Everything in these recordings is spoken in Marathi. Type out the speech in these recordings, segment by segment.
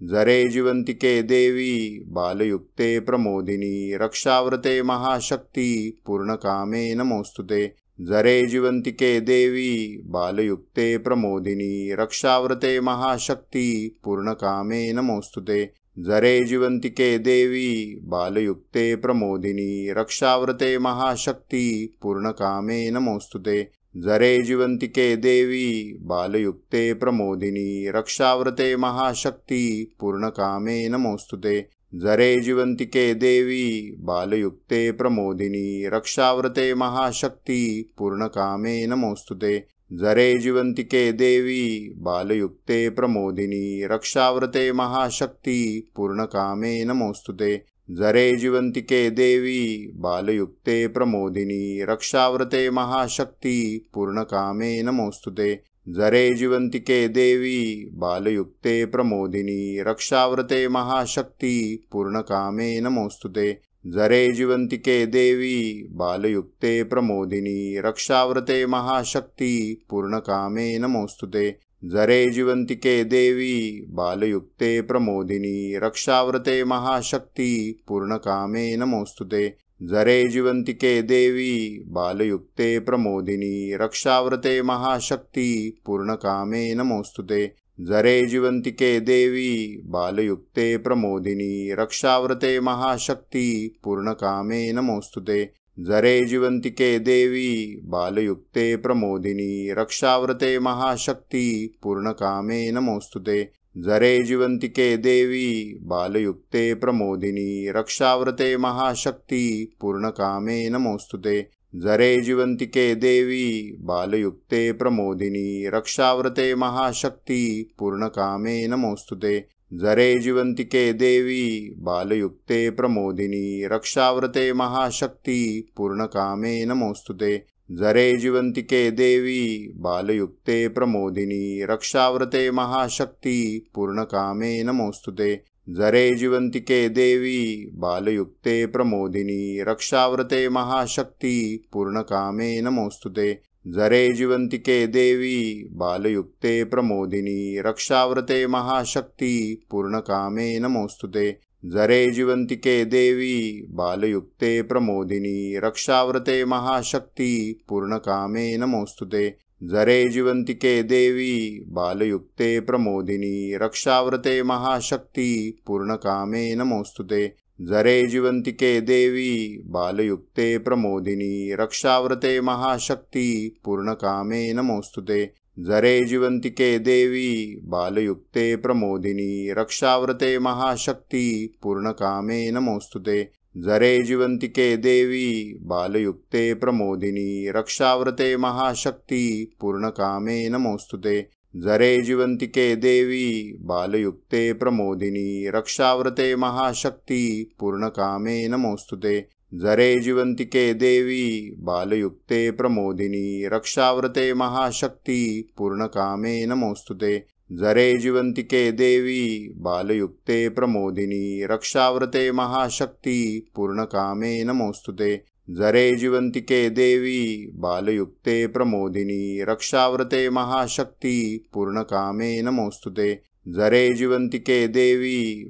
जरे जीवन्तिके देवी बालयुक्ते प्रमोदिनी रक्षावृते महाशक्ति पूर्णकामे नमोस्तुते। जरे जीवन्तिके देवी बालयुक्ते प्रमोदिनी रक्षावृते महाशक्ति पूर्णकामे नमोस्तुते। जरे जीवन्तिके देवी बालयुक्ते प्रमोदिनी रक्षावृते महाशक्ति पूर्णकामे नमोस्तुते। जरे जीवन्तिके देवी बालयुक्ते प्रमोदिनी रक्षावृते महाशक्ति पूर्णकामे नमोस्तुते। जरे जीवन्तिके देवी बालयुक्ते प्रमोदिनी रक्षावृते महाशक्ति पूर्णकामे नमोस्तुते। जरे जीवन्तिके देवी बालयुक्ते प्रमोदिनी रक्षावृते महाशक्ति पूर्णकामे नमोस्तुते। जरे जीवन्तिके देवी बालयुक्ते प्रमोदिनी रक्षावृते महाशक्ति पूर्णकामे नमोस्तुते। जरे जीवन्तिके देवी बालयुक्ते प्रमोदिनी रक्षावृते महाशक्ति पूर्णकामे नमोस्तुते। जरे जीवन्तिके देवी बालयुक्ते प्रमोदिनी रक्षावृते महाशक्ति पूर्णकामे नमोस्तुते। जरे जीवन्तिके देवी बालयुक्ते प्रमोदिनी रक्षावृते महाशक्ति पूर्णकामे नमोस्तुते। जरे जीवन्तिके देवी बालयुक्ते प्रमोदिनी रक्षावृते महाशक्ति पूर्णकामे नमोस्तुते। जरे जीवन्तिके देवी बालयुक्ते प्रमोदिनी रक्षावृते महाशक्ति पूर्णकामे नमोस्तुते। जरे जीवन्तिके देवी बालयुक्ते प्रमोदिनी रक्षावृते महाशक्ति पूर्णकामे नमोस्तुते। जरे जीवन्तिके देवी बालयुक्ते प्रमोदिनी रक्षावृते महाशक्ति पूर्णकामे नमोस्तुते। जरे जीवन्तिके देवी बालयुक्ते प्रमोदिनी रक्षावृते महाशक्ति पूर्णकामे नमोस्तुते। जरे जीवन्तिके देवी बालयुक्ते प्रमोदिनी रक्षावृते महाशक्ति पूर्णकामे नमोस्तुते। जरे जीवन्तिके देवी बालयुक्ते प्रमोदिनी रक्षावृते महाशक्ति पूर्णकामे नमोस्तुते। जरे जीवन्तिके देवी बालयुक्ते प्रमोदिनी रक्षावृते महाशक्ति पूर्णकामे नमोस्तुते। जरे जीवन्तिके देवी बालयुक्ते प्रमोदिनी रक्षावृते महाशक्ति पूर्णकामे नमोस्तुते। जरे जीवन्तिके देवी बालयुक्ते प्रमोदिनी रक्षावृते महाशक्ति पूर्णकामे नमोस्तुते। जरे जीवन्तिके देवी बालयुक्ते प्रमोदिनी रक्षावृते महाशक्ति पूर्णकामे नमोस्तुते। जरे जीवन्तिके देवी बालयुक्ते प्रमोदिनी रक्षावृते महाशक्ति पूर्णकामे नमोस्तुते। जरे जीवन्तिके देवी बालयुक्ते प्रमोदिनी रक्षावृते महाशक्ति पूर्णकामे नमोस्तुते। जरे जीवन्तिके देवी बालयुक्ते प्रमोदिनी रक्षावृते महाशक्ति पूर्णकामे नमोस्तुते। जरे जीवन्तिके देवी बालयुक्ते प्रमोदिनी रक्षावृते महाशक्ति पूर्णकामे नमोस्तुते। जरे जीवन्तिके देवी बालयुक्ते प्रमोदिनी रक्षावृते महाशक्ति पूर्णकामे नमोस्तुते। जरे जीवन्तिके देवी बालयुक्ते प्रमोदिनी रक्षावृते महाशक्ति पूर्णकामे नमोस्तुते। जरे जीवन्तिके देवी बालयुक्ते प्रमोदिनी रक्षावृते महाशक्ति पूर्णकामे नमोस्तुते। जरे जीवन्तिके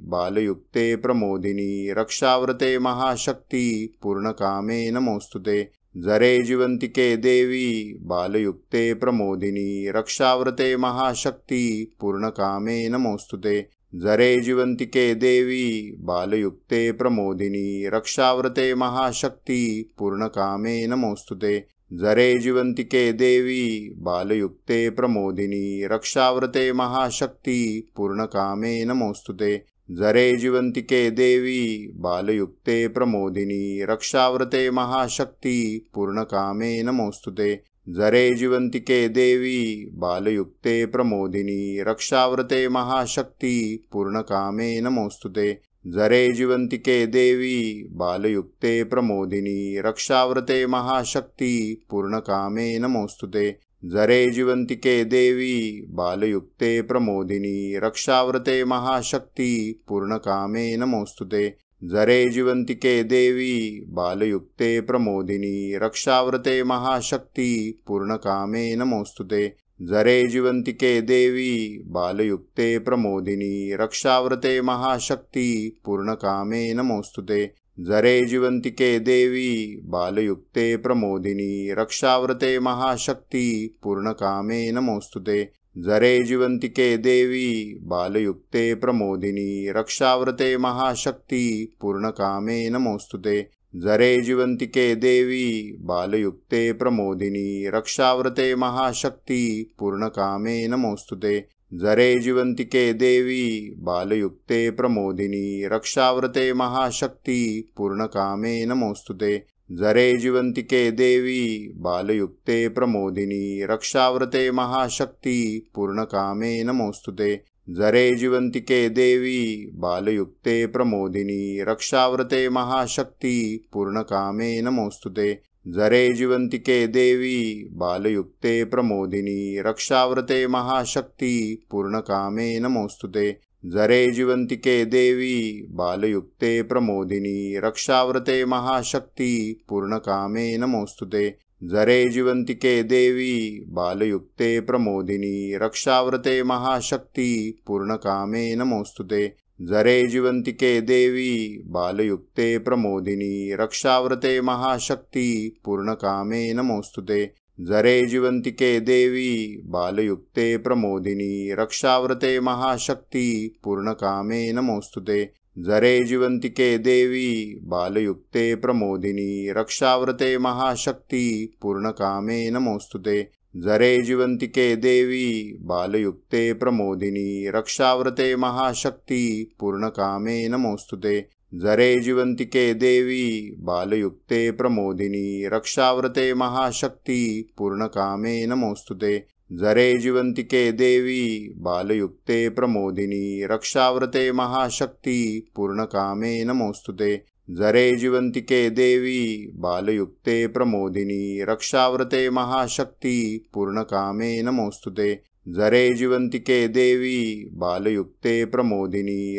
देवी बालयुक्ते प्रमोदिनी रक्षावृते महाशक्ति पूर्णकामे नमोस्तुते। जरे जीवन्तिके देवी बालयुक्ते प्रमोदिनी रक्षावृते महाशक्ति पूर्णकामे नमोस्तुते। जरे जीवन्तिके देवी बालयुक्ते प्रमोदिनी रक्षावृते महाशक्ति पूर्णकामे नमोस्तुते। जरे जीवन्तिके देवी बालयुक्ते प्रमोदिनी रक्षावृते महाशक्ति पूर्णकामे नमोस्तुते। जरे जीवन्तिके देवी बालयुक्ते प्रमोदिनी रक्षावृते महाशक्ति पूर्णकामे नमोस्तुते। जरे जीवन्तिके देवी बालयुक्ते प्रमोदिनी रक्षावृते महाशक्ति पूर्णकामे नमोस्तुते। जरे जीवन्तिके देवी बालयुक्ते प्रमोदिनी रक्षावृते महाशक्ति पूर्णकामे नमोस्तुते। जरे जीवन्तिके देवी बालयुक्ते प्रमोदिनी रक्षावृते महाशक्ति पूर्णकामे नमोस्तुते। जरे जीवन्तिके देवी बालयुक्ते प्रमोदिनी रक्षावृते महाशक्ति पूर्णकामे नमोस्तुते। जरे जीवन्तिके देवी बालयुक्ते प्रमोदिनी रक्षावृते महाशक्ति पूर्णकामे नमोस्तुते। जरे जीवन्तिके देवी बालयुक्ते प्रमोदिनी रक्षावृते महाशक्ति पूर्णकामे नमोस्तुते। जरे जीवन्तिके देवी बालयुक्ते प्रमोदिनी रक्षावृते महाशक्ति पूर्णकामे नमोस्तुते। जरे जीवन्तिके देवी बालयुक्ते प्रमोदिनी रक्षावृते महाशक्ति पूर्णकामे नमोस्तुते। जरे जीवन्तिके देवी बालयुक्ते प्रमोदिनी रक्षावृते महाशक्ति पूर्णकामे नमोस्तुते। जरे जीवन्तिके देवी बालयुक्ते प्रमोदिनी रक्षावृते महाशक्ति पूर्णकामे नमोस्तुते। जरे जीवन्तिके देवी बालयुक्ते प्रमोदिनी रक्षावृते महाशक्ति पूर्णकामे नमोस्तुते। जरे जीवन्तिके देवी बालयुक्ते प्रमोदिनी रक्षावृते महाशक्ति पूर्णकामे नमोस्तुते। जरे जीवन्तिके देवी बालयुक्ते प्रमोदिनी रक्षावृते महाशक्ति पूर्णकामे नमोस्तुते। जरे जीवन्तिके देवी बालयुक्ते प्रमोदिनी रक्षावृते महाशक्ति पूर्णकामे नमोस्तुते। जरे जीवन्तिके देवी बालयुक्ते प्रमोदिनी रक्षावृते महाशक्ति पूर्णकामे नमोस्तुते। जरे जीवन्तिके देवी बालयुक्ते प्रमोदिनी रक्षावृते महाशक्ति पूर्णकामे नमोस्तुते। जरे जीवन्तिके देवी बालयुक्ते प्रमोदिनी रक्षावृते महाशक्ति पूर्णकामे नमोस्तुते। जरे जीवन्तिके देवी बालयुक्ते प्रमोदिनी रक्षावृते महाशक्ति पूर्णकामे नमोस्तुते। जरे जीवन्तिके देवी बालयुक्ते प्रमोदिनी रक्षावृते महाशक्ति पूर्णकामे नमोस्तुते। जरे जीवन्तिके देवी बालयुक्ते प्रमोदिनी रक्षावृते महाशक्ति पूर्णकामे नमोस्तुते। जरे जीवन्तिके देवी बालयुक्ते प्रमोदिनी रक्षावृते महाशक्ति पूर्णकामे नमोस्तुते। जरे जीवन्तिके देवी बालयुक्ते प्रमोदिनी रक्षावृते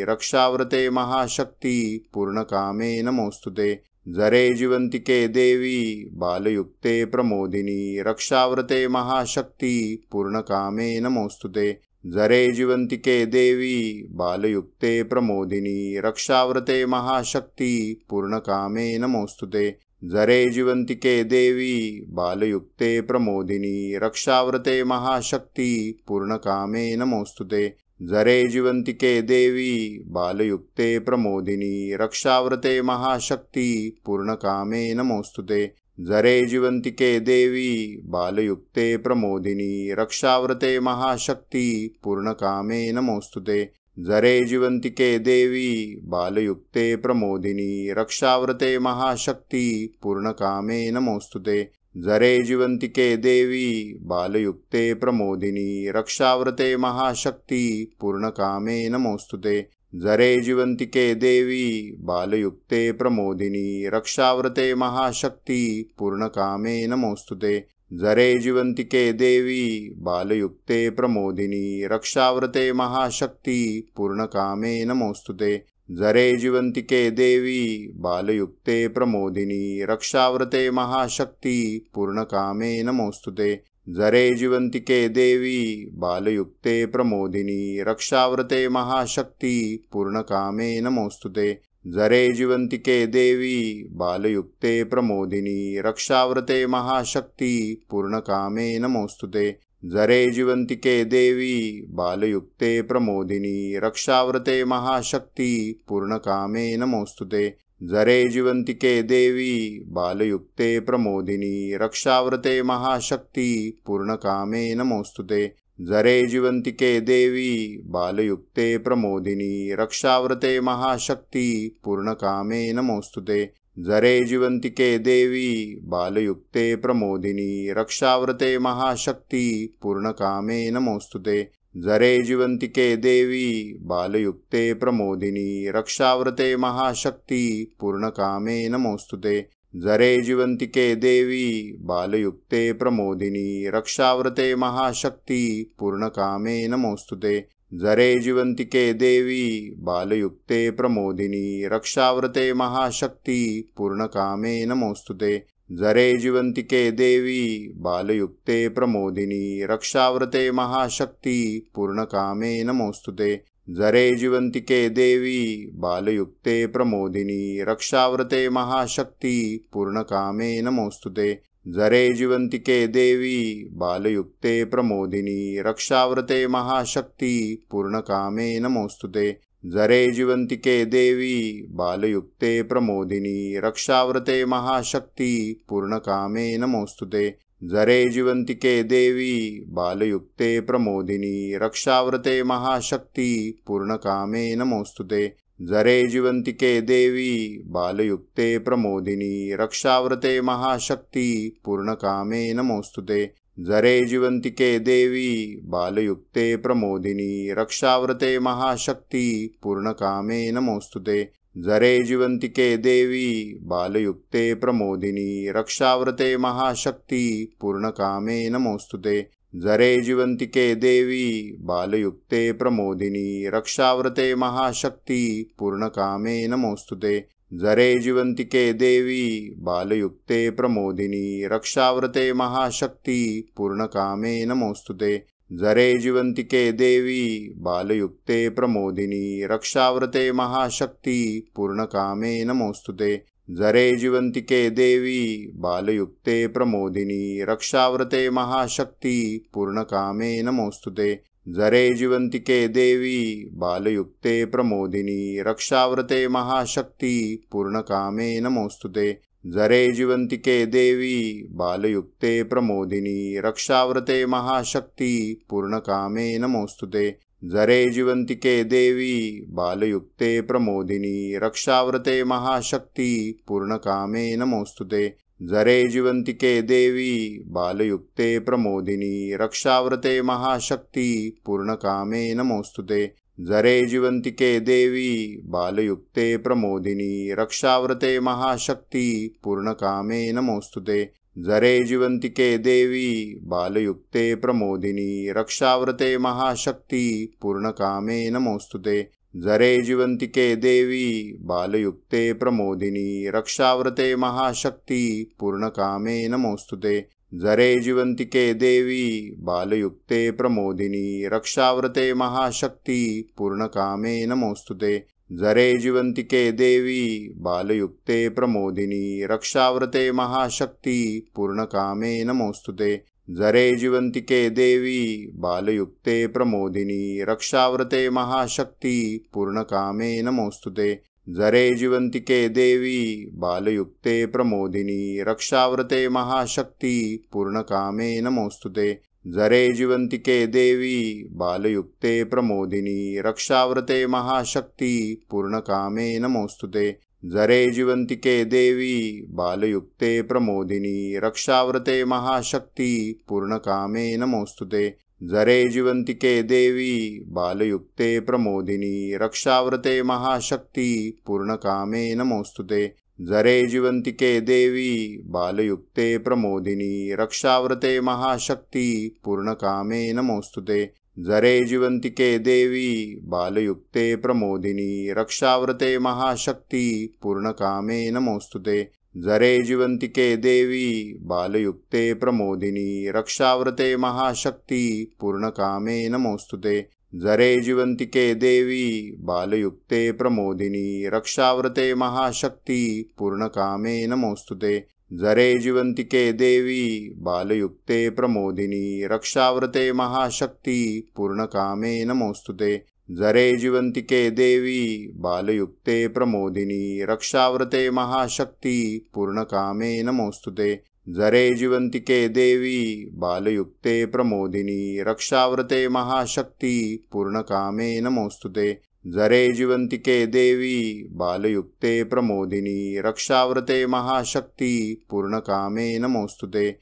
महाशक्ति पूर्णकामे नमोस्तुते। जरे जीवन्तिके देवी बालयुक्ते प्रमोदिनी रक्षावृते महाशक्ति पूर्णकामे नमोस्तुते। जरे जीवन्तिके देवी बालयुक्ते प्रमोदिनी रक्षावृते महाशक्ति पूर्णकामे नमोस्तुते। जरे जीवन्तिके देवी बालयुक्ते प्रमोदिनी रक्षावृते महाशक्ति पूर्णकामे नमोस्तुते। जरे जीवन्तिके देवी बालयुक्ते प्रमोदिनी रक्षावृते महाशक्ति पूर्णकामे नमोस्तुते। जरे जीवन्तिके देवी बालयुक्ते प्रमोदिनी रक्षावृते महाशक्ति पूर्णकामे नमोस्तुते। जरे जीवन्तिके देवी बालयुक्ते प्रमोदिनी रक्षावृते महाशक्ति पूर्णकामे नमोस्तुते। जरे जीवन्तिके देवी बालयुक्ते प्रमोदिनी रक्षावृते महाशक्ति पूर्णकामे नमोस्तुते। जरे जीवन्तिके देवी बालयुक्ते प्रमोदिनी रक्षावृते महाशक्ति पूर्णकामे नमोस्तुते। जरे जीवन्तिके देवी बालयुक्ते प्रमोदिनी रक्षावृते महाशक्ति पूर्णकामे नमोस्तुते। जरे जीवन्तिके देवी बालयुक्ते प्रमोदिनी रक्षावृते महाशक्ति पूर्णकामे नमोस्तुते। जरे जीवन्तिके देवी बालयुक्ते प्रमोदिनी रक्षावृते महाशक्ति पूर्णकामे नमोस्तुते। जरे जीवन्तिके देवी बालयुक्ते प्रमोदिनी रक्षावृते महाशक्ति पूर्णकामे नमोस्तुते। जरे जीवन्तिके देवी बालयुक्ते प्रमोदिनी रक्षावृते महाशक्ति पूर्णकामे नमोस्तुते। जरे जीवन्तिके देवी बालयुक्ते प्रमोदिनी रक्षावृते महाशक्ति पूर्णकामे नमोस्तुते। जरे जीवन्तिके देवी बालयुक्ते प्रमोदिनी रक्षावृते महाशक्ति पूर्णकामे नमोस्तुते। जरे जीवन्तिके देवी बालयुक्ते प्रमोदिनी रक्षावृते महाशक्ति पूर्णकामे नमोस्तुते। जरे जीवन्तिके देवी बालयुक्ते प्रमोदिनी रक्षावृते महाशक्ति पूर्णकामे नमोस्तुते। जरे जीवन्तिके देवी बालयुक्ते प्रमोदिनी रक्षावृते महाशक्ति पूर्णकामे नमोस्तुते। जरे जीवन्तिके देवी बालयुक्ते प्रमोदिनी रक्षावृते महाशक्ति पूर्णकामे नमोस्तुते। जरे जीवन्तिके देवी बालयुक्ते प्रमोदिनी रक्षावृते महाशक्ति पूर्णकामे नमोस्तुते। जरे जीवन्तिके देवी बालयुक्ते प्रमोदिनी रक्षावृते महाशक्ति पूर्णकामे नमोस्तुते। जरे जीवन्तिके देवी बालयुक्ते प्रमोदिनी रक्षावृते महाशक्ति पूर्णकामे नमोस्तुते। जरे जीवन्तिके देवी बालयुक्ते प्रमोदिनी रक्षावृते महाशक्ति पूर्णकामे नमोस्तुते। जरे जीवन्तिके देवी बालयुक्ते प्रमोदिनी रक्षावृते महाशक्ति पूर्णकामे नमोस्तुते। जरे जीवन्तिके देवी बालयुक्ते प्रमोदिनी रक्षावृते महाशक्ति पूर्णकामे नमोस्तुते। जरे जीवन्तिके देवी बालयुक्ते प्रमोदिनी रक्षावृते महाशक्ति पूर्णकामे नमोस्तुते। जरे जीवन्तिके देवी बालयुक्ते प्रमोदिनी रक्षावृते महाशक्ति पूर्णकामे नमोस्तुते। जरे जीवन्तिके देवी बालयुक्ते प्रमोदिनी रक्षावृते महाशक्ति पूर्णकामे नमोस्तुते। जरे जीवन्तिके देवी बालयुक्ते प्रमोदिनी रक्षावृते महाशक्ति पूर्णकामे नमोस्तुते। जरे जीवन्तिके देवी बालयुक्ते प्रमोदिनी रक्षावृते महाशक्ति पूर्णकामे नमोस्तुते। जरे जीवन्तिके देवी बालयुक्ते प्रमोदिनी रक्षावृते महाशक्ति पूर्णकामे नमोस्तुते। जरे जीवन्तिके देवी बालयुक्ते प्रमोदिनी रक्षावृते महाशक्ति पूर्णकामे नमोस्तुते। जरे जीवन्तिके देवी बालयुक्ते प्रमोदिनी रक्षावृते महाशक्ति पूर्णकामे नमोस्तुते। जरे जीवन्तिके देवी बालयुक्ते प्रमोदिनी रक्षावृते महाशक्ति पूर्णकामे नमोस्तुते। जरे जीवन्तिके देवी बालयुक्ते प्रमोदिनी रक्षावृते महाशक्ति पूर्णकामे नमोस्तुते। जरे जीवन्तिके देवी बालयुक्ते प्रमोदिनी रक्षावृते महाशक्ति पूर्णकामे नमोस्तुते। जरे जीवन्तिके देवी बालयुक्ते प्रमोदिनी रक्षावृते महाशक्ति पूर्णकामे नमोस्तुते। जरे जीवन्तिके देवी बालयुक्ते प्रमोदिनी रक्षावृते महाशक्ति पूर्णकामे नमोस्तुते। जरे जीवन्तिके देवी बालयुक्ते प्रमोदिनी रक्षावृते महाशक्ति पूर्णकामे नमोस्तुते। जरे जीवन्तिके देवी बालयुक्ते प्रमोदिनी रक्षावृते महाशक्ति पूर्णकामे नमोस्तुते। जरे जीवन्तिके देवी बालयुक्ते प्रमोदिनी रक्षावृते महाशक्ति पूर्णकामे नमोस्तुते। जरे जीवन्तिके देवी बालयुक्ते प्रमोदिनी रक्षावृते महाशक्ति पूर्णकामे नमोस्तुते। जरे जीवन्तिके देवी बालयुक्ते प्रमोदिनी रक्षावृते महाशक्ति पूर्णकामे नमोस्तुते। जरे जीवन्तिके देवी बालयुक्ते प्रमोदिनी रक्षावृते महाशक्ति पूर्णकामे नमोस्तुते। जरे जीवन्तिके देवी बालयुक्ते प्रमोदिनी रक्षावृते महाशक्ति पूर्णकामे नमोस्तुते। जरे जीवन्तिके देवी बालयुक्ते प्रमोदिनी रक्षावृते महाशक्ति पूर्णकामे नमोस्तुते। जरे जीवन्तिके देवी बालयुक्ते प्रमोदिनी रक्षावृते महाशक्ति पूर्णकामे नमोस्तुते। जरे जीवन्तिके देवी बालयुक्ते प्रमोदिनी रक्षावृते महाशक्ति पूर्णकामे नमोस्तुते। जरे जीवन्तिके देवी बालयुक्ते प्रमोदिनी रक्षावृते महाशक्ति पूर्णकामे नमोस्तुते। जरे जीवन्तिके देवी बालयुक्ते प्रमोदिनी रक्षावृते महाशक्ति पूर्णकामे नमोस्तुते। जरे जीवन्तिके देवी बालयुक्ते प्रमोदिनी रक्षावृते महाशक्ति पूर्णकामे नमोस्तुते। जरे जीवन्तिके देवी बालयुक्ते प्रमोदिनी रक्षावृते महाशक्ति पूर्णकामे नमोस्तुते। जरे जीवन्तिके देवी बालयुक्ते प्रमोदिनी रक्षावृते महाशक्ति पूर्णकामे नमोस्तुते।